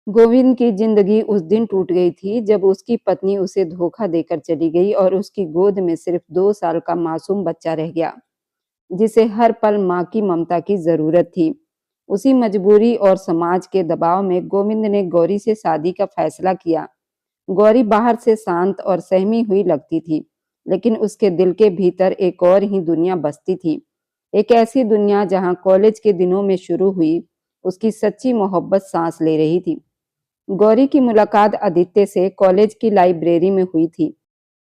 गोविंद की जिंदगी उस दिन टूट गई थी जब उसकी पत्नी उसे धोखा देकर चली गई और उसकी गोद में सिर्फ 2 साल का मासूम बच्चा रह गया, जिसे हर पल माँ की ममता की जरूरत थी। उसी मजबूरी और समाज के दबाव में गोविंद ने गौरी से शादी का फैसला किया। गौरी बाहर से शांत और सहमी हुई लगती थी, लेकिन उसके दिल के भीतर एक और ही दुनिया बसती थी। एक ऐसी दुनिया जहाँ कॉलेज के दिनों में शुरू हुई उसकी सच्ची मोहब्बत सांस ले रही थी। गौरी की मुलाकात आदित्य से कॉलेज की लाइब्रेरी में हुई थी,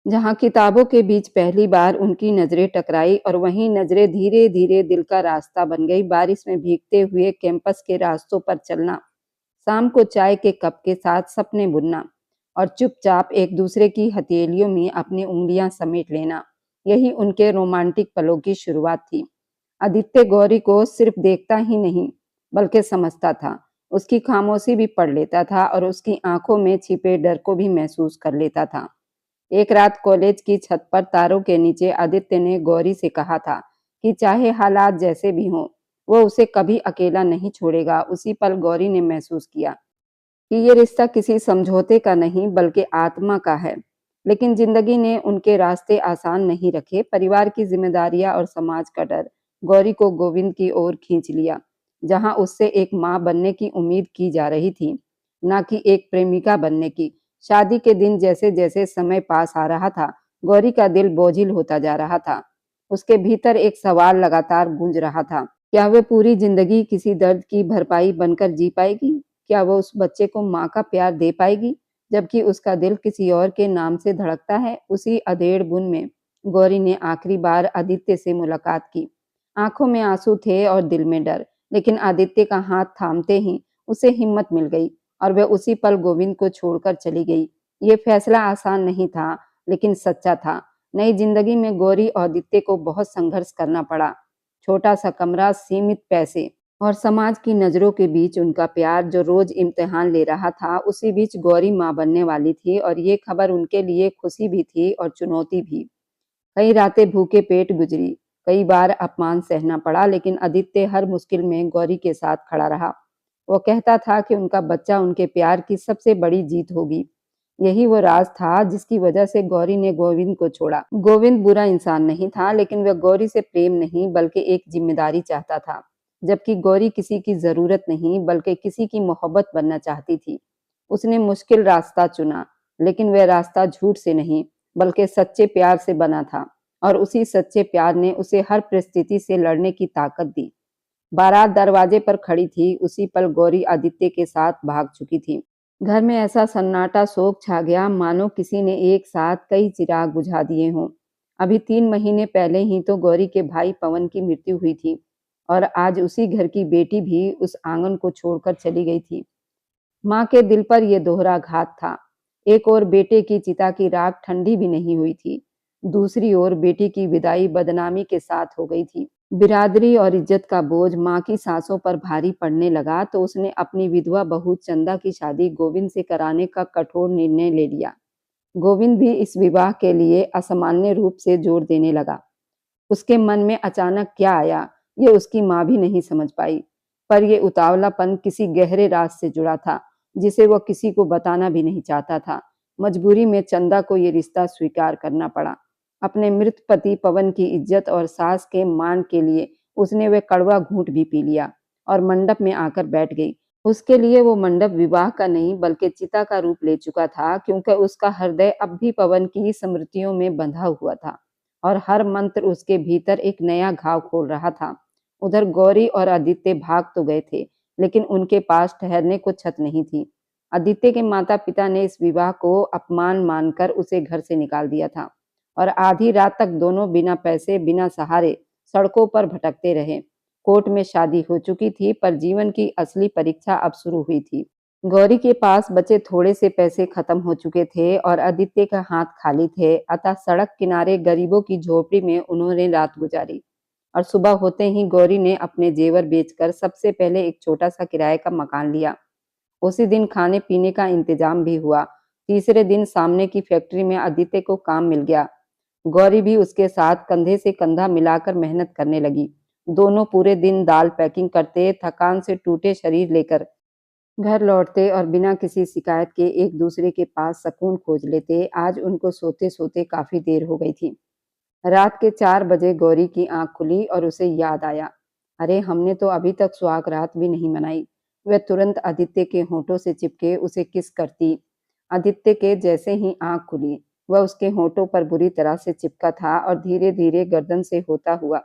जहां किताबों के बीच पहली बार उनकी नजरें टकराई और वहीं नजरें धीरे धीरे दिल का रास्ता बन गई। बारिश में भीगते हुए कैंपस के रास्तों पर चलना, शाम को चाय के कप के साथ सपने बुनना और चुपचाप एक दूसरे की हथेलियों में अपनी उंगलियां समेट लेना, यही उनके रोमांटिक पलों की शुरुआत थी। आदित्य गौरी को सिर्फ देखता ही नहीं, बल्कि समझता था। उसकी खामोशी भी पढ़ लेता था और उसकी आंखों में छिपे डर को भी महसूस कर लेता था। एक रात कॉलेज की छत पर तारों के नीचे आदित्य ने गौरी से कहा था कि चाहे हालात जैसे भी हों, वो उसे कभी अकेला नहीं छोड़ेगा। उसी पल गौरी ने महसूस किया कि ये रिश्ता किसी समझौते का नहीं बल्कि आत्मा का है। लेकिन जिंदगी ने उनके रास्ते आसान नहीं रखे। परिवार की जिम्मेदारियां और समाज का डर गौरी को गोविंद की ओर खींच लिया, जहां उससे एक मां बनने की उम्मीद की जा रही थी, न कि एक प्रेमिका बनने की। शादी के दिन जैसे जैसे समय पास आ रहा था, गौरी का दिल बोझिल होता जा रहा था। उसके भीतर एक सवाल लगातार गूंज रहा था, क्या वह पूरी जिंदगी किसी दर्द की भरपाई बनकर जी पाएगी? क्या वो उस बच्चे को माँ का प्यार दे पाएगी, जबकि उसका दिल किसी और के नाम से धड़कता है? उसी अधेड़ बुन में गौरी ने आखिरी बार आदित्य से मुलाकात की। आंखों में आंसू थे और दिल में डर, लेकिन आदित्य का हाथ थामते ही उसे हिम्मत मिल गई और वह उसी पल गोविंद को छोड़कर चली गई। ये फैसला आसान नहीं था, लेकिन सच्चा था। नई जिंदगी में गौरी और आदित्य को बहुत संघर्ष करना पड़ा। छोटा सा कमरा, सीमित पैसे और समाज की नजरों के बीच उनका प्यार जो रोज इम्तिहान ले रहा था। उसी बीच गौरी माँ बनने वाली थी और ये खबर उनके लिए खुशी भी थी और चुनौती भी। कई रातें भूखे पेट गुजरी, कई बार अपमान सहना पड़ा, लेकिन आदित्य हर मुश्किल में गौरी के साथ खड़ा रहा। वो कहता था कि उनका बच्चा उनके प्यार की सबसे बड़ी जीत होगी। यही वो राज था जिसकी वजह से गौरी ने गोविंद को छोड़ा। गोविंद बुरा इंसान नहीं था, लेकिन वह गौरी से प्रेम नहीं बल्कि एक जिम्मेदारी चाहता था। जबकि गौरी किसी की जरूरत नहीं बल्कि किसी की मोहब्बत बनना चाहती थी। उसने मुश्किल रास्ता चुना, लेकिन वह रास्ता झूठ से नहीं बल्कि सच्चे प्यार से बना था। और उसी सच्चे प्यार ने उसे हर परिस्थिति से लड़ने की ताकत दी। बारात दरवाजे पर खड़ी थी, उसी पल गौरी आदित्य के साथ भाग चुकी थी। घर में ऐसा सन्नाटा, शोक छा गया, मानो किसी ने एक साथ कई चिराग बुझा दिए हों। अभी 3 महीने पहले ही तो गौरी के भाई पवन की मृत्यु हुई थी और आज उसी घर की बेटी भी उस आंगन को छोड़कर चली गई थी। माँ के दिल पर यह दोहरा घात था। एक ओर बेटे की चिता की राख ठंडी भी नहीं हुई थी, दूसरी ओर बेटी की विदाई बदनामी के साथ हो गई थी। बिरादरी और इज्जत का बोझ माँ की सांसों पर भारी पड़ने लगा तो उसने अपनी विधवा बहू चंदा की शादी गोविंद से कराने का कठोर निर्णय ले लिया। गोविंद भी इस विवाह के लिए असामान्य रूप से जोर देने लगा। उसके मन में अचानक क्या आया, ये उसकी माँ भी नहीं समझ पाई। पर यह उतावलापन किसी गहरे राज से जुड़ा था, जिसे वह किसी को बताना भी नहीं चाहता था। मजबूरी में चंदा को ये रिश्ता स्वीकार करना पड़ा। अपने मृत पति पवन की इज्जत और सास के मान के लिए उसने वह कड़वा घूंट भी पी लिया और मंडप में आकर बैठ गई। उसके लिए वो मंडप विवाह का नहीं बल्कि चिता का रूप ले चुका था, क्योंकि उसका हृदय अब भी पवन की स्मृतियों में बंधा हुआ था और हर मंत्र उसके भीतर एक नया घाव खोल रहा था। उधर गौरी और आदित्य भाग तो गए थे, लेकिन उनके पास ठहरने को छत नहीं थी। आदित्य के माता पिता ने इस विवाह को अपमान मानकर उसे घर से निकाल दिया था और आधी रात तक दोनों बिना पैसे बिना सहारे सड़कों पर भटकते रहे। कोर्ट में शादी हो चुकी थी, पर जीवन की असली परीक्षा अब शुरू हुई थी। गौरी के पास बचे थोड़े से पैसे खत्म हो चुके थे और आदित्य का हाथ खाली थे, अतः सड़क किनारे गरीबों की झोपड़ी में उन्होंने रात गुजारी। और सुबह होते ही गौरी ने अपने जेवर बेचकर सबसे पहले एक छोटा सा किराए का मकान लिया। उसी दिन खाने पीने का इंतजाम भी हुआ। तीसरे दिन सामने की फैक्ट्री में आदित्य को काम मिल गया। गौरी भी उसके साथ कंधे से कंधा मिलाकर मेहनत करने लगी। दोनों पूरे दिन दाल पैकिंग करते, थकान से टूटे शरीर लेकर घर लौटते और बिना किसी शिकायत के एक दूसरे के पास सुकून खोज लेते। आज उनको सोते-सोते काफ़ी देर हो गई थी। रात के 4 बजे गौरी की आँख खुली और उसे याद आया, अरे! हमने तो अभी तक सुहाग रात भी नहीं मनाई। वह तुरंत आदित्य के होठों से चिपके उसे किस करती। आदित्य के जैसे ही आँख खुली, वह उसके होठों पर बुरी तरह से चिपका था और धीरे-धीरे गर्दन से होता हुआ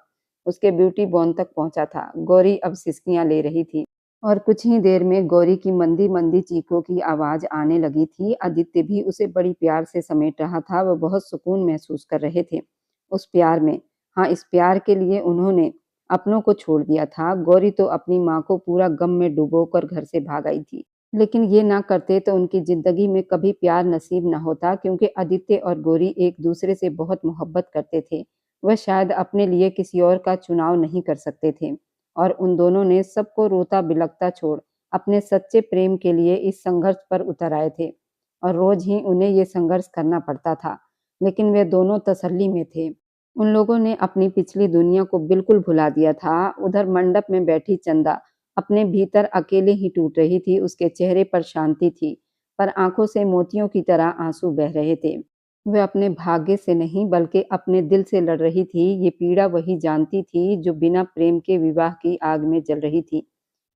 उसके ब्यूटी बोन तक पहुँचा था। गौरी अब सिसकियाँ ले रही थी और कुछ ही देर में गौरी की मंदी-मंदी चीखों की आवाज़ आने लगी थी। आदित्य भी उसे बड़ी प्यार से समेट रहा था। वह बहुत सुकून महसूस कर रहे थे उस प्यार में। हाँ, इस प्यार के लिए उन्होंने अपनों को छोड़ दिया था। गौरी तो अपनी माँ को पूरा गम में डुबोकर घर से भाग आई थी। लेकिन ये ना करते तो उनकी ज़िंदगी में कभी प्यार नसीब ना होता, क्योंकि आदित्य और गौरी एक-दूसरे से बहुत मोहब्बत करते थे। वह शायद अपने लिए किसी और का चुनाव नहीं कर सकते थे और उन दोनों ने सबको रोता-बिलखता छोड़ अपने सच्चे प्रेम के लिए इस संघर्ष पर उतर आए थे और रोज़ ही उन्हें ये संघर्ष करना पड़ता था। लेकिन वे दोनों तसल्ली में थे। उन लोगों ने अपनी पिछली दुनिया को बिल्कुल भुला दिया था। उधर मंडप में बैठी चंदा अपने भीतर अकेले ही टूट रही थी। उसके चेहरे पर शांति थी, पर आंखों से मोतियों की तरह आंसू बह रहे थे। वह अपने भाग्य से नहीं बल्कि अपने दिल से लड़ रही थी। ये पीड़ा वही जानती थी जो बिना प्रेम के विवाह की आग में जल रही थी।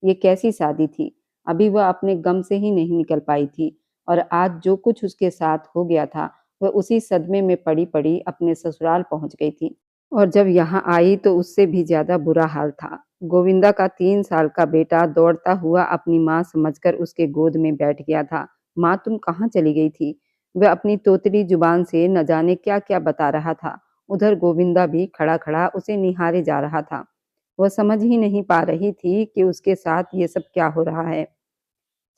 ये कैसी शादी थी? अभी वह अपने गम से ही नहीं निकल पाई थी और आज जो कुछ उसके साथ हो गया था, वह उसी सदमे में पड़ी-पड़ी अपने ससुराल पहुँच गई थी। और जब यहाँ आई तो उससे भी ज़्यादा बुरा हाल था। गोविंदा का 3 साल का बेटा दौड़ता हुआ अपनी माँ समझकर उसके गोद में बैठ गया था। माँ, तुम कहाँ चली गई थी? वह अपनी तोतली जुबान से न जाने क्या-क्या बता रहा था। उधर गोविंदा भी खड़ा-खड़ा उसे निहारे जा रहा था। वह समझ ही नहीं पा रही थी कि उसके साथ ये सब क्या हो रहा है।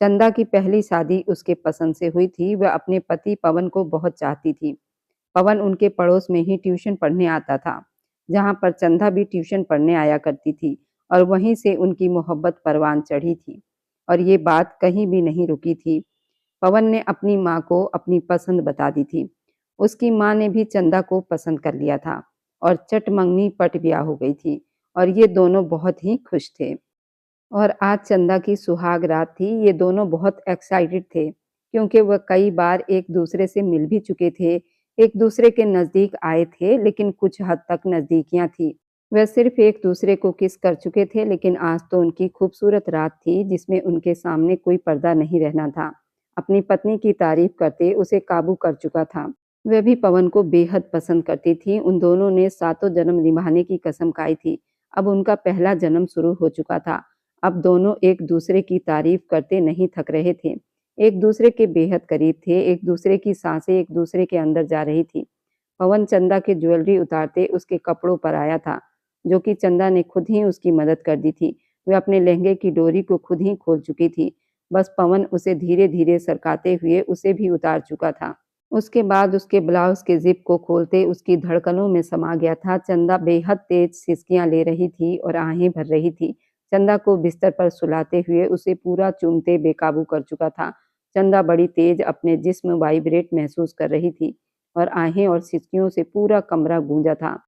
चंदा की पहली शादी उसके पसंद से हुई थी। वह अपने पति पवन को बहुत चाहती थी। पवन उनके पड़ोस में ही ट्यूशन पढ़ने आता था, जहाँ पर चंदा भी ट्यूशन पढ़ने आया करती थी और वहीं से उनकी मोहब्बत परवान चढ़ी थी और ये बात कहीं भी नहीं रुकी थी। पवन ने अपनी माँ को अपनी पसंद बता दी थी। उसकी माँ ने भी चंदा को पसंद कर लिया था और चटमंगनी पट ब्याह हो गई थी और ये दोनों बहुत ही खुश थे। और आज चंदा की सुहाग रात थी। ये दोनों बहुत एक्साइटेड थे, क्योंकि वह कई बार एक-दूसरे से मिल भी चुके थे, एक-दूसरे के नज़दीक आए थे, लेकिन कुछ हद तक नज़दीकियाँ थी। वह सिर्फ़ एक-दूसरे को किस कर चुके थे, लेकिन आज तो उनकी खूबसूरत रात थी, जिसमें उनके सामने कोई पर्दा नहीं रहना था। अपनी पत्नी की तारीफ़ करते उसे काबू कर चुका था। वह भी पवन को बेहद पसंद करती थी। उन दोनों ने सातों जन्म निभाने की कसम खाई थी। अब उनका पहला जन्म शुरू हो चुका था। अब दोनों एक-दूसरे की तारीफ़ करते नहीं थक रहे थे। एक-दूसरे के बेहद करीब थे, एक-दूसरे की साँसें एक-दूसरे के अंदर जा रही थी। पवन चंदा की ज्वेलरी उतारते उसके कपड़ों पर आया था, जो कि चंदा ने खुद ही उसकी मदद कर दी थी। वह अपने लहंगे की डोरी को खुद ही खोल चुकी थी। बस पवन उसे धीरे-धीरे सरकाते हुए उसे भी उतार चुका था। उसके बाद उसके ब्लाउज़ के ज़िप को खोलते उसकी धड़कनों में समा गया था। चंदा बेहद तेज़ सिसकियाँ ले रही थी और आहें भर रही थी। चंदा को बिस्तर पर सुलाते हुए उसे पूरा चूमते बेकाबू कर चुका था। चंदा बड़ी तेज़ अपने जिस्म वाइब्रेट महसूस कर रही थी और आहें और सिसकियों से पूरा कमरा गूंजा था।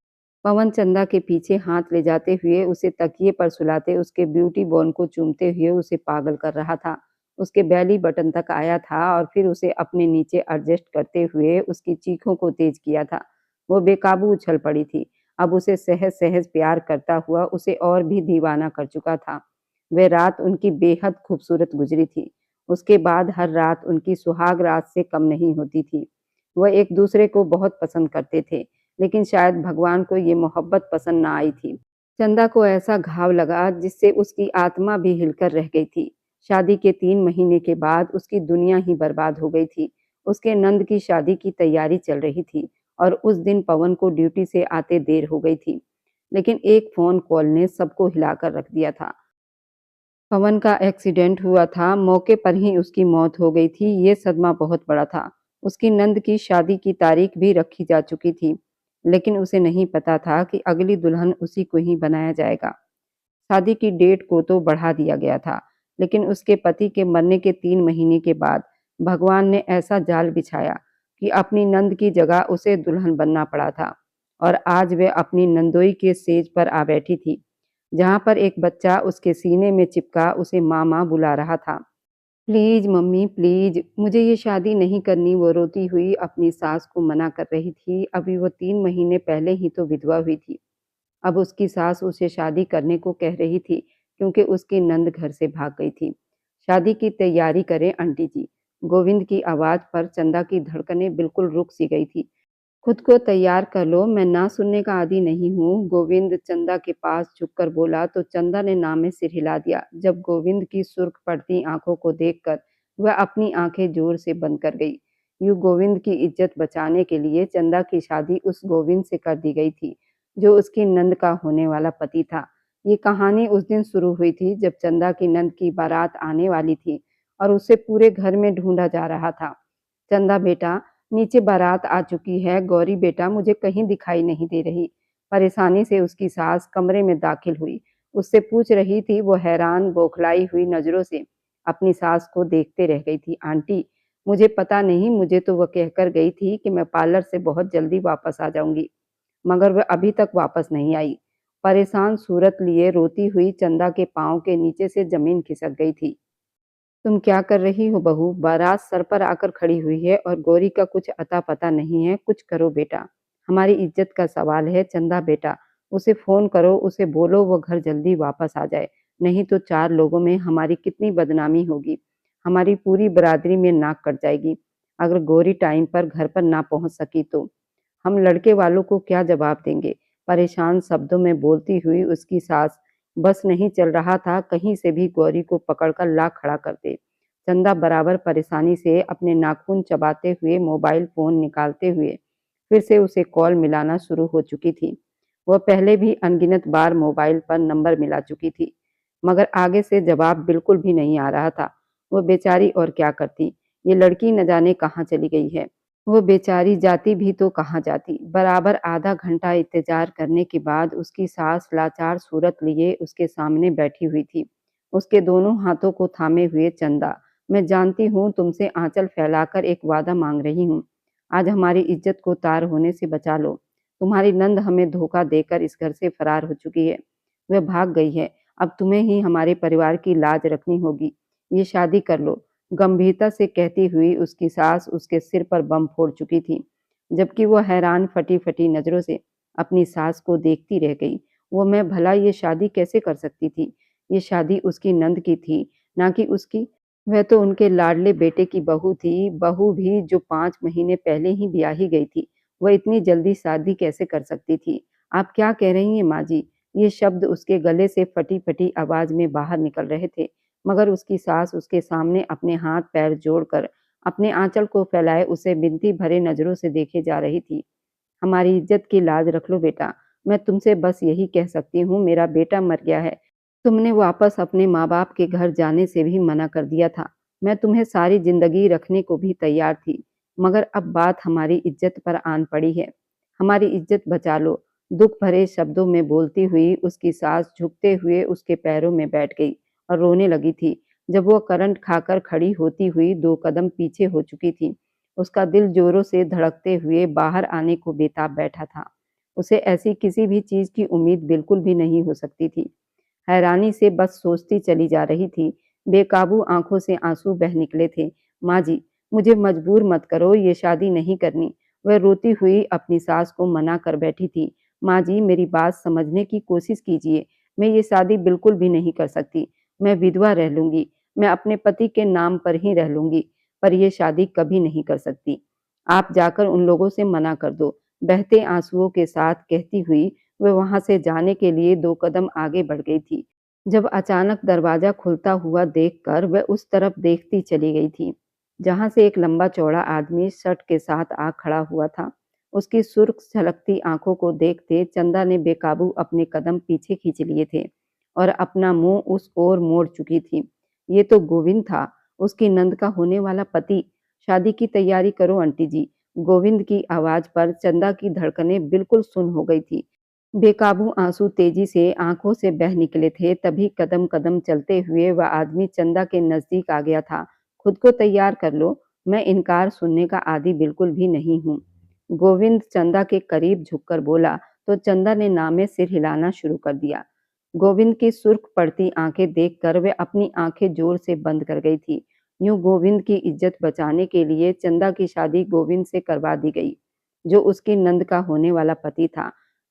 पवन चंदा के पीछे हाथ ले जाते हुए उसे तकिए पर सुलाते उसके ब्यूटी बॉन को चूमते हुए उसे पागल कर रहा था। उसके बेली बटन तक आया था और फिर उसे अपने नीचे एडजस्ट करते हुए उसकी चीखों को तेज किया था। वो बेकाबू उछल पड़ी थी। अब उसे सहज-सहज प्यार करता हुआ उसे और भी दीवाना कर चुका था। वह रात उनकी बेहद खूबसूरत गुज़री थी। उसके बाद हर रात उनकी सुहाग रात से कम नहीं होती थी। वह एक-दूसरे को बहुत पसंद करते थे, लेकिन शायद भगवान को ये मोहब्बत पसंद ना आई थी। चंदा को ऐसा घाव लगा जिससे उसकी आत्मा भी हिलकर रह गई थी। शादी के 3 महीने के बाद उसकी दुनिया ही बर्बाद हो गई थी। उसके नंद की शादी की तैयारी चल रही थी और उस दिन पवन को ड्यूटी से आते देर हो गई थी। लेकिन एक फ़ोन कॉल ने सबको हिलाकर रख दिया था। पवन का एक्सीडेंट हुआ था, मौके पर ही उसकी मौत हो गई थी। ये सदमा बहुत बड़ा था। उसकी नंद की शादी की तारीख भी रखी जा चुकी थी, लेकिन उसे नहीं पता था कि अगली दुल्हन उसी को ही बनाया जाएगा। शादी की डेट को तो बढ़ा दिया गया था, लेकिन उसके पति के मरने के 3 महीने के बाद भगवान ने ऐसा जाल बिछाया कि अपनी नंद की जगह उसे दुल्हन बनना पड़ा था और आज वह अपनी नंदोई के सेज पर आ बैठी थी, जहाँ पर एक बच्चा उसके सीने में चिपका उसे माँ-माँ बुला रहा था। प्लीज़ मम्मी प्लीज़, मुझे ये शादी नहीं करनी। वो रोती हुई अपनी सास को मना कर रही थी। अभी वो 3 महीने पहले ही तो विधवा हुई थी। अब उसकी सास उसे शादी करने को कह रही थी क्योंकि उसकी नंद घर से भाग गई थी। शादी की तैयारी करें आंटी जी। गोविंद की आवाज़ पर चंदा की धड़कनें बिल्कुल रुक सी गई थी। खुद को तैयार कर लो, मैं ना सुनने का आदी नहीं हूँ। गोविंद चंदा के पास झुककर बोला तो चंदा ने ना में सिर हिला दिया। जब गोविंद की सुर्ख पड़ती आंखों को देखकर वह अपनी आंखें जोर से बंद कर गई। यूं गोविंद की इज्जत बचाने के लिए चंदा की शादी उस गोविंद से कर दी गई थी जो उसकी नंद का होने वाला पति था। ये कहानी उस दिन शुरू हुई थी जब चंदा की नंद की बारात आने वाली थी और उसे पूरे घर में ढूंढा जा रहा था। चंदा बेटा, नीचे बारात आ चुकी है। गौरी बेटा, मुझे कहीं दिखाई नहीं दे रही। परेशानी से उसकी सास कमरे में दाखिल हुई। उससे पूछ रही थी। वो हैरान बौखलाई हुई नजरों से अपनी सास को देखते रह गई थी। आंटी, मुझे पता नहीं, मुझे तो वह कहकर गई थी कि मैं पार्लर से बहुत जल्दी वापस आ जाऊंगी, मगर वह अभी तक वापस नहीं आई। परेशान सूरत लिए रोती हुई चंदा के पांव के नीचे से जमीन खिसक गई थी। तुम क्या कर रही हो बहू? बारात सर पर आकर खड़ी हुई है और गौरी का कुछ अता पता नहीं है। कुछ करो बेटा, हमारी इज्जत का सवाल है। चंदा बेटा, उसे फोन करो, उसे बोलो वो घर जल्दी वापस आ जाए, नहीं तो 4 लोगों में हमारी कितनी बदनामी होगी। हमारी पूरी बरादरी में नाक कट जाएगी अगर गौरी टाइम पर घर पर ना पहुंच सकी तो। हम लड़के वालों को क्या जवाब देंगे? परेशान शब्दों में बोलती हुई उसकी सास बस नहीं चल रहा था कहीं से भी गौरी को पकड़कर ला खड़ा कर दे। चंदा बराबर परेशानी से अपने नाखून चबाते हुए मोबाइल फोन निकालते हुए फिर से उसे कॉल मिलाना शुरू हो चुकी थी। वह पहले भी अनगिनत बार मोबाइल पर नंबर मिला चुकी थी, मगर आगे से जवाब बिल्कुल भी नहीं आ रहा था। वह बेचारी और क्या करती? ये लड़की न जाने कहाँ चली गई है। वो बेचारी जाती भी तो कहाँ जाती। बराबर आधा घंटा इंतजार करने के बाद उसकी सास लाचार सूरत लिए उसके सामने बैठी हुई थी, उसके दोनों हाथों को थामे हुए। चंदा, मैं जानती हूँ तुमसे आंचल फैलाकर एक वादा मांग रही हूँ। आज हमारी इज्जत को तार होने से बचा लो। तुम्हारी नंद हमें धोखा देकर इस घर से फरार हो चुकी है। वह भाग गई है। अब तुम्हें ही हमारे परिवार की लाज रखनी होगी। ये शादी कर लो। गंभीरता से कहती हुई उसकी सास उसके सिर पर बम फोड़ चुकी थी, जबकि वो हैरान फटी-फटी नज़रों से अपनी सास को देखती रह गई। वो मैं भला ये शादी कैसे कर सकती थी? ये शादी उसकी नंद की थी, ना कि उसकी। वह तो उनके लाडले बेटे की बहू थी, बहू भी जो 5 महीने पहले ही ब्याही गई थी। वह इतनी जल्दी शादी कैसे कर सकती थी? आप क्या कह रही हैं माँ जी? ये शब्द उसके गले से फटी-फटी आवाज़ में बाहर निकल रहे थे। मगर उसकी सास उसके सामने अपने हाथ पैर जोड़कर अपने आंचल को फैलाए उसे बिनती भरे नजरों से देखे जा रही थी। हमारी इज्जत की लाज रख लो बेटा। मैं तुमसे बस यही कह सकती हूँ, मेरा बेटा मर गया है। तुमने वापस अपने माँ बाप के घर जाने से भी मना कर दिया था। मैं तुम्हें सारी जिंदगी रखने को भी तैयार थी, मगर अब बात हमारी इज्जत पर आन पड़ी है। हमारी इज्जत बचा लो। दुख भरे शब्दों में बोलती हुई उसकी सास झुकते हुए उसके पैरों में बैठ गई और रोने लगी थी। जब वो करंट खाकर खड़ी होती हुई 2 कदम पीछे हो चुकी थी, उसका दिल जोरों से धड़कते हुए बाहर आने को बेताब बैठा था। उसे ऐसी किसी भी चीज की उम्मीद बिल्कुल भी नहीं हो सकती थी। हैरानी से बस सोचती चली जा रही थी। बेकाबू आंखों से आंसू बह निकले थे। माँ जी, मुझे मजबूर मत करो, ये शादी नहीं करनी। वह रोती हुई अपनी सास को मना कर बैठी थी। माँ जी, मेरी बात समझने की कोशिश कीजिए। मैं ये शादी बिल्कुल भी नहीं कर सकती। मैं विधवा रह लूंगी। मैं अपने पति के नाम पर ही रह लूंगी, पर यह शादी कभी नहीं कर सकती। आप जाकर उन लोगों से मना कर दो। बहते आंसुओं के साथ कहती हुई वह वहां से जाने के लिए 2 कदम आगे बढ़ गई थी, जब अचानक दरवाजा खुलता हुआ देखकर वह उस तरफ देखती चली गई थी, जहां से एक लंबा चौड़ा आदमी शर्ट के साथ आ खड़ा हुआ था। उसकी सुर्ख छलकती आंखों को देखते चंदा ने बेकाबू अपने कदम पीछे खींच लिए थे और अपना मुंह उस ओर मोड़ चुकी थी। ये तो गोविंद था, उसकी नंद का होने वाला पति। शादी की तैयारी करो आंटी जी। गोविंद की आवाज पर चंदा की धड़कनें बिल्कुल सुन हो गई थी। बेकाबू आंसू तेजी से आंखों से बह निकले थे। तभी कदम कदम चलते हुए वह आदमी चंदा के नजदीक आ गया था। खुद को तैयार कर लो, मैं इनकार सुनने का आदी बिल्कुल भी नहीं हूँ। गोविंद चंदा के करीब झुककर बोला तो चंदा ने ना में सिर हिलाना शुरू कर दिया। गोविंद की सुर्ख पड़ती आंखें देखकर वह अपनी आंखें जोर से बंद कर गई थी। यूं गोविंद की इज्जत बचाने के लिए चंदा की शादी गोविंद से करवा दी गई, जो उसकी नंद का होने वाला पति था।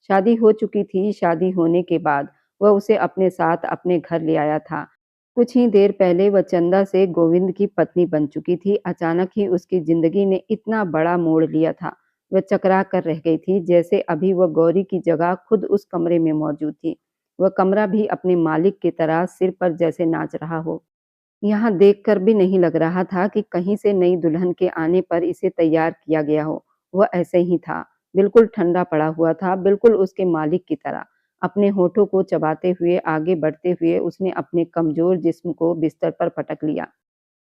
शादी हो चुकी थी। शादी होने के बाद वह उसे अपने साथ अपने घर ले आया था। कुछ ही देर पहले वह चंदा से गोविंद की पत्नी बन चुकी थी। अचानक ही उसकी जिंदगी ने इतना बड़ा मोड़ लिया था। वह चकरा कर रह गई थी, जैसे अभी वह गौरी की जगह खुद उस कमरे में मौजूद थी। वह कमरा भी अपने मालिक की तरह सिर पर जैसे नाच रहा हो। यहाँ देखकर भी नहीं लग रहा था कि कहीं से नई दुल्हन के आने पर इसे तैयार किया गया हो। वह ऐसे ही था, बिल्कुल ठंडा पड़ा हुआ था, बिल्कुल उसके मालिक की तरह। अपने होठों को चबाते हुए आगे बढ़ते हुए उसने अपने कमजोर जिस्म को बिस्तर पर पटक लिया।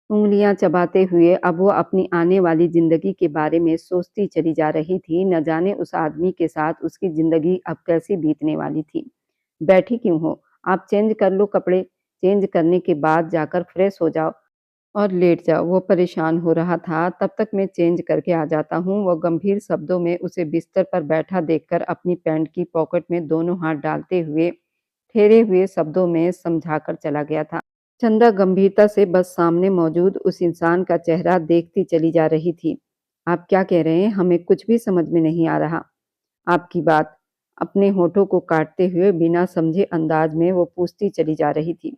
उँगलियां चबाते हुए अब वो अपनी आने वाली जिंदगी के बारे में सोचती चली जा रही थी। न जाने उस आदमी के साथ उसकी जिंदगी अब कैसी बीतने वाली थी। बैठी क्यों हो? आप चेंज कर लो कपड़े। चेंज करने के बाद जाकर फ्रेश हो जाओ और लेट जाओ। वो परेशान हो रहा था। तब तक मैं चेंज करके आ जाता हूँ। वो गंभीर शब्दों में उसे बिस्तर पर बैठा देखकर अपनी पैंट की पॉकेट में दोनों हाथ डालते हुए ठहरे हुए शब्दों में समझाकर चला गया था। चंदा गंभीरता से बस सामने मौजूद उस इंसान का चेहरा देखती चली जा रही थी। आप क्या कह रहे हैं? हमें कुछ भी समझ में नहीं आ रहा आपकी बात। अपने होठों को काटते हुए बिना समझे अंदाज में वो पूछती चली जा रही थी।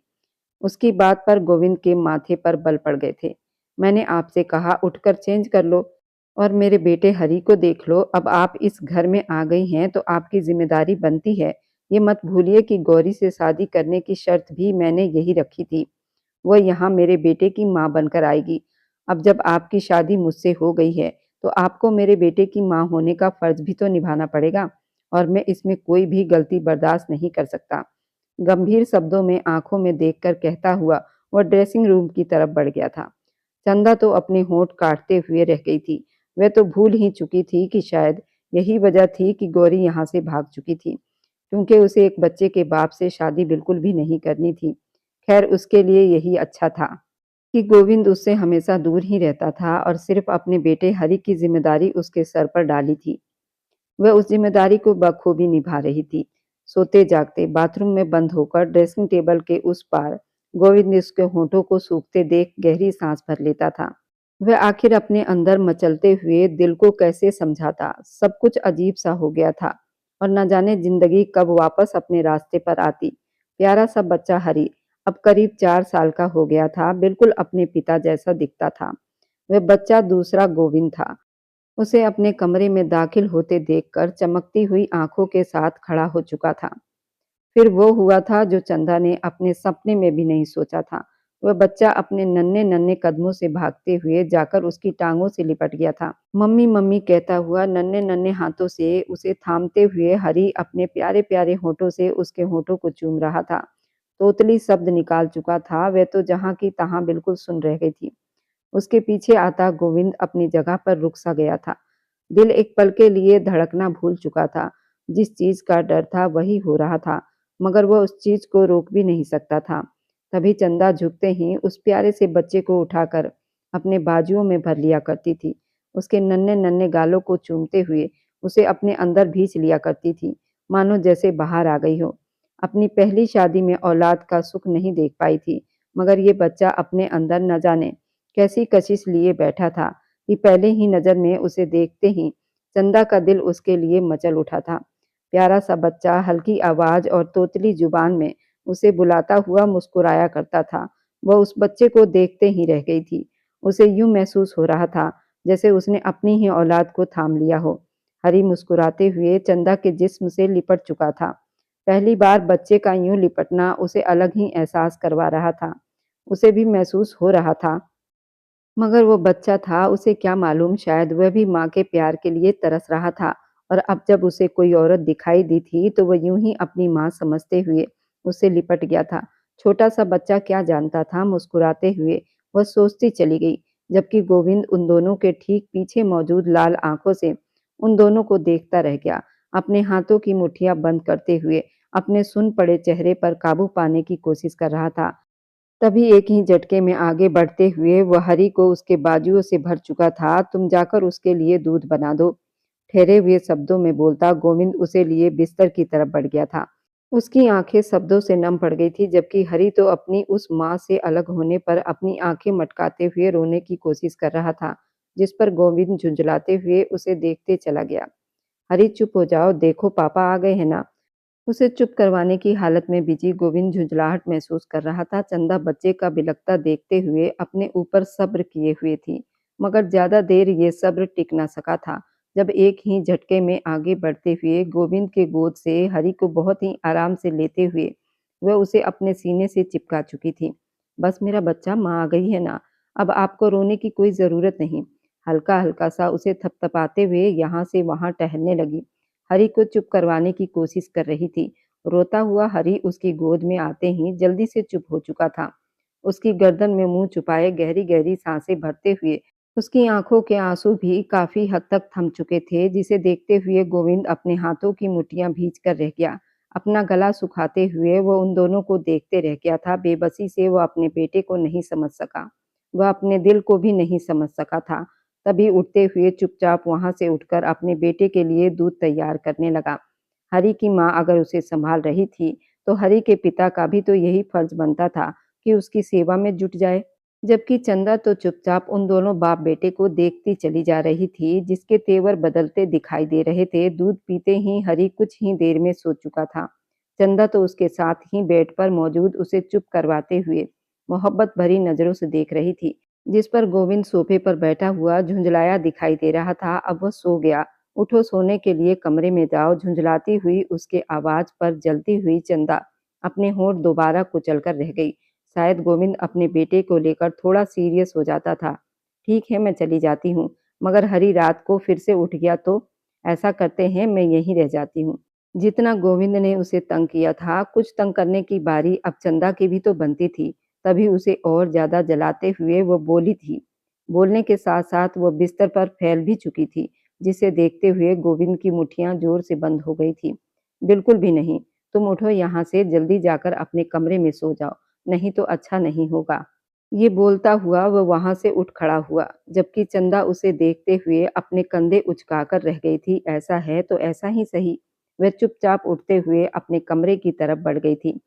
उसकी बात पर गोविंद के माथे पर बल पड़ गए थे। मैंने आपसे कहा उठकर चेंज कर लो और मेरे बेटे हरी को देख लो। अब आप इस घर में आ गई हैं तो आपकी जिम्मेदारी बनती है। ये मत भूलिए कि गौरी से शादी करने की शर्त भी मैंने यही रखी थी। वह यहाँ मेरे बेटे की माँ बनकर आएगी। अब जब आपकी शादी मुझसे हो गई है, तो आपको मेरे बेटे की माँ होने का फर्ज भी तो निभाना पड़ेगा और मैं इसमें कोई भी गलती बर्दाश्त नहीं कर सकता। गंभीर शब्दों में आंखों में देखकर कहता हुआ वह ड्रेसिंग रूम की तरफ बढ़ गया था। चंदा तो अपने होंठ काटते हुए रह गई थी। वह तो भूल ही चुकी थी कि शायद यही वजह थी कि गौरी यहाँ से भाग चुकी थी, क्योंकि उसे एक बच्चे के बाप से शादी बिल्कुल भी नहीं करनी थी। खैर उसके लिए यही अच्छा था कि गोविंद उससे हमेशा दूर ही रहता था और सिर्फ अपने बेटे हरि की जिम्मेदारी उसके सर पर डाली थी। वह उस जिम्मेदारी को बखूबी निभा रही थी। सोते-जागते बाथरूम में बंद होकर ड्रेसिंग टेबल के उस पार गोविंद उसके होठों को सूखते देख गहरी सांस भर लेता था। वह आखिर अपने अंदर मचलते हुए दिल को कैसे समझाता। सब कुछ अजीब-सा हो गया था और न जाने जिंदगी कब वापस अपने रास्ते पर आती। प्यारा सा बच्चा हरी अब करीब 4 साल का हो गया था, बिल्कुल अपने पिता जैसा दिखता था। वह बच्चा दूसरा गोविंद था। उसे अपने कमरे में दाखिल होते देखकर चमकती हुई आंखों के साथ खड़ा हो चुका था। फिर वो हुआ था जो चंदा ने अपने सपने में भी नहीं सोचा था। वह बच्चा अपने नन्हे-नन्हे कदमों से भागते हुए जाकर उसकी टांगों से लिपट गया था। मम्मी मम्मी कहता हुआ नन्हे-नन्हे हाथों से उसे थामते हुए हरी अपने प्यारे-प्यारे होठों से उसके होठों को चूम रहा था। तोतली शब्द निकाल चुका था। वह तो जहाँ की तहाँ बिल्कुल सुन रह गई थी। उसके पीछे आता गोविंद अपनी जगह पर रुक सा गया था। दिल एक पल के लिए धड़कना भूल चुका था। जिस चीज का डर था वही हो रहा था, मगर वह उस चीज को रोक भी नहीं सकता था। तभी चंदा झुकते ही उस प्यारे से बच्चे को उठाकर अपने बाजुओं में भर लिया करती थी। उसके नन्हे-नन्हे गालों को चूमते हुए उसे अपने अंदर भींच लिया करती थी, मानो जैसे बाहर आ गई हो। अपनी पहली शादी में औलाद का सुख नहीं देख पाई थी, मगर ये बच्चा अपने अंदर न जाने कैसी कशिश लिए बैठा था कि पहले ही नज़र में उसे देखते ही चंदा का दिल उसके लिए मचल उठा था। प्यारा सा बच्चा हल्की आवाज़ और तोतली जुबान में उसे बुलाता हुआ मुस्कुराया करता था। वह उस बच्चे को देखते ही रह गई थी। उसे यूँ महसूस हो रहा था जैसे उसने अपनी ही औलाद को थाम लिया हो। हरी मुस्कुराते हुए चंदा के जिस्म से लिपट चुका था। पहली बार बच्चे का यूँ लिपटना उसे अलग ही एहसास करवा रहा था। उसे भी महसूस हो रहा था, मगर वो बच्चा था, उसे क्या मालूम शायद वह भी माँ के प्यार के लिए तरस रहा था और अब जब उसे कोई औरत दिखाई दी थी, तो वह यूँ ही अपनी माँ समझते हुए उससे लिपट गया था। छोटा-सा बच्चा क्या जानता था, मुस्कुराते हुए वह सोचती चली गई, जबकि गोविंद उन दोनों के ठीक पीछे मौजूद लाल आँखों से उन दोनों को देखता रह गया, अपने हाथों की मुट्ठियाँ बंद करते हुए अपने सुन्न पड़े चेहरे पर काबू पाने की कोशिश कर रहा था। तभी एक ही झटके में आगे बढ़ते हुए वह हरी को उसके बाजुओं से भर चुका था। तुम जाकर उसके लिए दूध बना दो। ठहरे हुए शब्दों में बोलता गोविंद उसे लिए बिस्तर की तरफ बढ़ गया था। उसकी आँखें शब्दों से नम पड़ गई थी, जबकि हरी तो अपनी उस माँ से अलग होने पर अपनी आँखें मटकाते हुए रोने की कोशिश कर रहा था, जिस पर गोविंद झुंझलाते हुए उसे देखते चला गया। हरी, चुप हो जाओ, देखो पापा आ गए हैं ना। उसे चुप करवाने की हालत में बिजी गोविंद झुंझलाहट महसूस कर रहा था। चंदा बच्चे का बिलखता देखते हुए अपने ऊपर सब्र किए हुए थी, मगर ज्यादा देर ये सब्र टिक न सका था। जब एक ही झटके में आगे बढ़ते हुए गोविंद के गोद से हरि को बहुत ही आराम से लेते हुए वह उसे अपने सीने से चिपका चुकी थी। बस मेरा बच्चा, माँ आ गई है ना, अब आपको रोने की कोई जरूरत नहीं। हल्का हल्का सा उसे थपथपाते हुए यहाँ से वहां टहलने लगी। हरी को चुप करवाने की कोशिश कर रही थी। रोता हुआ हरी उसकी गोद में आते ही जल्दी से चुप हो चुका था। उसकी गर्दन में मुंह छुपाए गहरी गहरी सांसें भरते हुए उसकी आंखों के आंसू भी काफी हद तक थम चुके थे, जिसे देखते हुए गोविंद अपने हाथों की मुठ्ठियां भींच कर रह गया। अपना गला सुखाते हुए वो उन दोनों को देखते रह गया था। बेबसी से वो अपने बेटे को नहीं समझ सका, वह अपने दिल को भी नहीं समझ सका था। तभी उठते हुए चुपचाप वहां से उठकर अपने बेटे के लिए दूध तैयार करने लगा। हरी की माँ अगर उसे संभाल रही थी, तो हरी के पिता का भी तो यही फर्ज बनता था कि उसकी सेवा में जुट जाए। जबकि चंदा तो चुपचाप उन दोनों बाप बेटे को देखती चली जा रही थी, जिसके तेवर बदलते दिखाई दे रहे थे। दूध पीते ही हरी कुछ ही देर में सो चुका था। चंदा तो उसके साथ ही बेड पर मौजूद उसे चुप करवाते हुए मोहब्बत भरी नजरों से देख रही थी, जिस पर गोविंद सोफे पर बैठा हुआ झुंझलाया दिखाई दे रहा था। अब वह सो गया। उठो, सोने के लिए कमरे में जाओ। झुंझलाती हुई उसके आवाज पर जलती हुई चंदा अपने होंठ दोबारा कुचल कर रह गई। शायद गोविंद अपने बेटे को लेकर थोड़ा सीरियस हो जाता था। ठीक है, मैं चली जाती हूँ, मगर हरी रात को फिर से उठ गया तो ऐसा करते हैं, मैं यहीं रह जाती हूँ। जितना गोविंद ने उसे तंग किया था, कुछ तंग करने की बारी अब चंदा की भी तो बनती थी। तभी उसे और ज्यादा जलाते हुए वो बोली थी। बोलने के साथ साथ वो बिस्तर पर फैल भी चुकी थी, जिसे देखते हुए गोविंद की मुट्ठियां जोर से बंद हो गई थी। बिल्कुल भी नहीं, तुम उठो यहाँ से, जल्दी जाकर अपने कमरे में सो जाओ, नहीं तो अच्छा नहीं होगा। ये बोलता हुआ वह वहां से उठ खड़ा हुआ, जबकि चंदा उसे देखते हुए अपने कंधे उचकाकर रह गई थी। ऐसा है तो ऐसा ही सही। वह चुपचाप उठते हुए अपने कमरे की तरफ बढ़ गई थी।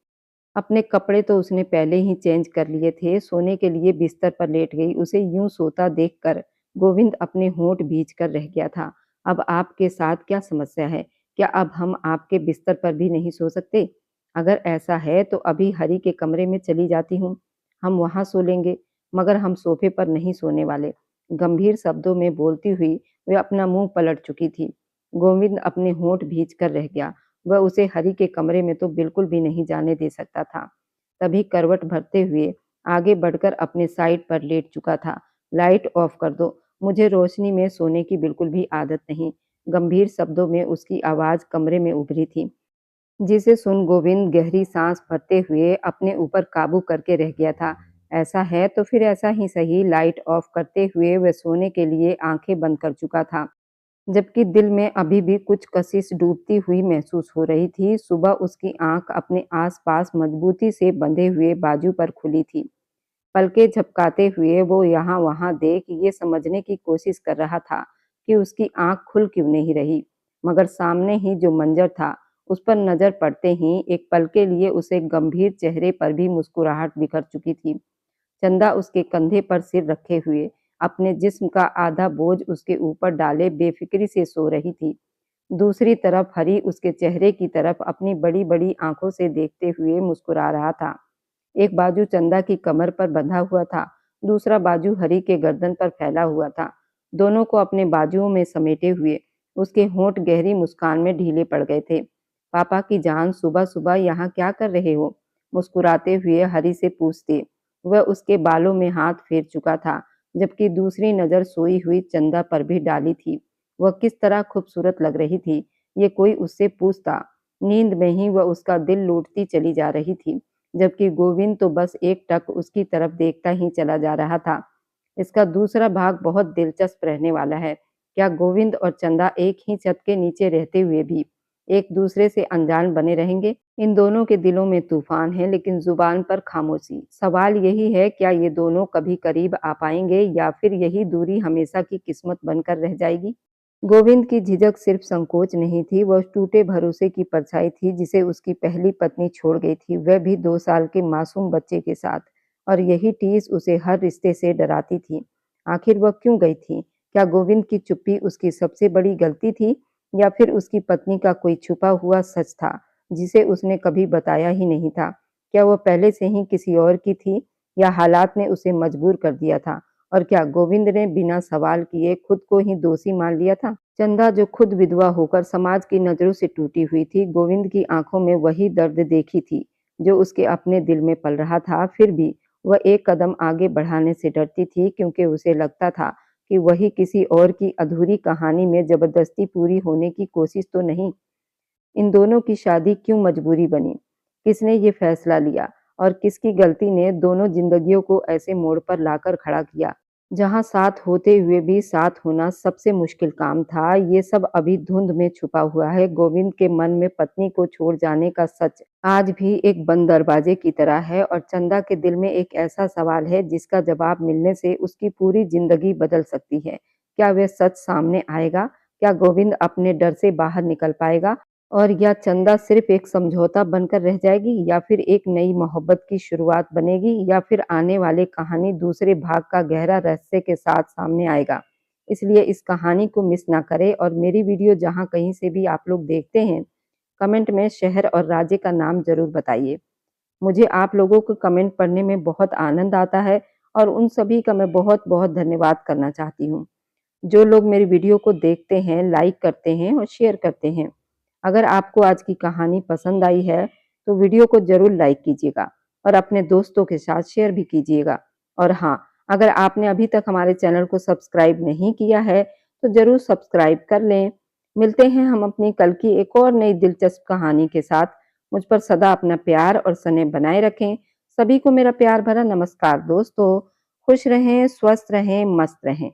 अपने कपड़े तो उसने पहले ही चेंज कर लिए थे। सोने के लिए बिस्तर पर लेट गई। उसे यूं सोता देखकर गोविंद अपने होंठ भींच कर रह गया था। अब आपके साथ क्या समस्या है? क्या अब हम आपके बिस्तर पर भी नहीं सो सकते? अगर ऐसा है तो अभी हरी के कमरे में चली जाती हूँ, हम वहां सो लेंगे, मगर हम सोफे पर नहीं सोने वाले। गंभीर शब्दों में बोलती हुई वे अपना मुंह पलट चुकी थी। गोविंद अपने होंठ भींच कर रह गया। वह उसे हरी के कमरे में तो बिल्कुल भी नहीं जाने दे सकता था। तभी करवट भरते हुए आगे बढ़कर अपने साइड पर लेट चुका था। लाइट ऑफ कर दो, मुझे रोशनी में सोने की बिल्कुल भी आदत नहीं। गंभीर शब्दों में उसकी आवाज कमरे में उभरी थी, जिसे सुन गोविंद गहरी सांस भरते हुए अपने ऊपर काबू करके रह गया था। ऐसा है तो फिर ऐसा ही सही। लाइट ऑफ करते हुए वह सोने के लिए आंखें बंद कर चुका था, जबकि दिल में अभी भी कुछ कशिश डूबती हुई महसूस हो रही थी। सुबह उसकी आंख अपने आसपास मजबूती से बंधे हुए बाजू पर खुली थी। पलकें झपकाते हुए वो यहाँ-वहाँ देख ये समझने की कोशिश कर रहा था कि उसकी आंख खुल क्यों नहीं रही। मगर सामने ही जो मंजर था, उस पर नजर पड़ते ही एक पल के लिए उसे गंभीर चेहरे पर भी मुस्कुराहट बिखर चुकी थी। चंदा उसके कंधे पर सिर रखे हुए अपने जिस्म का आधा बोझ उसके ऊपर डाले बेफिक्री से सो रही थी। दूसरी तरफ हरी उसके चेहरे की तरफ अपनी बड़ी-बड़ी आंखों से देखते हुए मुस्कुरा रहा था। एक बाजू चंदा की कमर पर बंधा हुआ था, दूसरा बाजू हरी के गर्दन पर फैला हुआ था। दोनों को अपने बाजुओं में समेटे हुए उसके होंठ गहरी मुस्कान में ढीले पड़ गए थे। पापा की जान, सुबह-सुबह यहाँ क्या कर रहे हो? मुस्कुराते हुए हरी से पूछते। वह उसके बालों में हाथ फेर चुका था, जबकि दूसरी नजर सोई हुई चंदा पर भी डाली थी। वह किस तरह खूबसूरत लग रही थी, ये कोई उससे पूछता। नींद में ही वह उसका दिल लूटती चली जा रही थी, जबकि गोविंद तो बस एकटक उसकी तरफ देखता ही चला जा रहा था। इसका दूसरा भाग बहुत दिलचस्प रहने वाला है। क्या गोविंद और चंदा एक ही छत के नीचे रहते हुए भी एक दूसरे से अनजान बने रहेंगे? इन दोनों के दिलों में तूफान है, लेकिन जुबान पर खामोशी। सवाल यही है, क्या ये दोनों कभी करीब आ पाएंगे या फिर यही दूरी हमेशा की किस्मत बनकर रह जाएगी? गोविंद की झिझक सिर्फ संकोच नहीं थी, वह टूटे भरोसे की परछाई थी जिसे उसकी पहली पत्नी छोड़ गई थी, वह भी 2 साल के मासूम बच्चे के साथ। और यही टीस उसे हर रिश्ते से डराती थी। आखिर वह क्यों गई थी? क्या गोविंद की चुप्पी उसकी सबसे बड़ी गलती थी या फिर उसकी पत्नी का कोई छुपा हुआ सच था, जिसे उसने कभी बताया ही नहीं था? क्या वह पहले से ही किसी और की थी या हालात ने उसे मजबूर कर दिया था? और क्या गोविंद ने बिना सवाल किए खुद को ही दोषी मान लिया था? चंदा जो खुद विधवा होकर समाज की नजरों से टूटी हुई थी, गोविंद की आंखों में वही दर्द देखी थी जो उसके अपने दिल में पल रहा था। फिर भी वह एक कदम आगे बढ़ाने से डरती थी, क्योंकि उसे लगता था कि वही किसी और की अधूरी कहानी में जबरदस्ती पूरी होने की कोशिश तो नहीं। इन दोनों की शादी क्यों मजबूरी बनी? किसने ये फैसला लिया? और किसकी गलती ने दोनों जिंदगियों को ऐसे मोड़ पर लाकर खड़ा किया, जहां साथ होते हुए भी साथ होना सबसे मुश्किल काम था? ये सब अभी धुंध में छुपा हुआ है। गोविंद के मन में पत्नी को छोड़ जाने का सच आज भी एक बंद दरवाजे की तरह है, और चंदा के दिल में एक ऐसा सवाल है जिसका जवाब मिलने से उसकी पूरी जिंदगी बदल सकती है। क्या वह सच सामने आएगा? क्या गोविंद अपने डर से बाहर निकल पाएगा? और या चंदा सिर्फ एक समझौता बनकर रह जाएगी, या फिर एक नई मोहब्बत की शुरुआत बनेगी, या फिर आने वाली कहानी दूसरे भाग का गहरा रहस्य के साथ सामने आएगा। इसलिए इस कहानी को मिस ना करें, और मेरी वीडियो जहां कहीं से भी आप लोग देखते हैं, कमेंट में शहर और राज्य का नाम जरूर बताइए। मुझे आप लोगों को कमेंट पढ़ने में बहुत आनंद आता है, और उन सभी का मैं बहुत बहुत धन्यवाद करना चाहती हूँ जो लोग मेरी वीडियो को देखते हैं, लाइक करते हैं और शेयर करते हैं। अगर आपको आज की कहानी पसंद आई है, तो वीडियो को ज़रूर लाइक कीजिएगा और अपने दोस्तों के साथ शेयर भी कीजिएगा। और हाँ, अगर आपने अभी तक हमारे चैनल को सब्सक्राइब नहीं किया है, तो ज़रूर सब्सक्राइब कर लें। मिलते हैं हम अपनी कल की एक और नई दिलचस्प कहानी के साथ। मुझ पर सदा अपना प्यार और स्नेह बनाए रखें। सभी को मेरा प्यार भरा नमस्कार दोस्तों। खुश रहें, स्वस्थ रहें, मस्त रहें।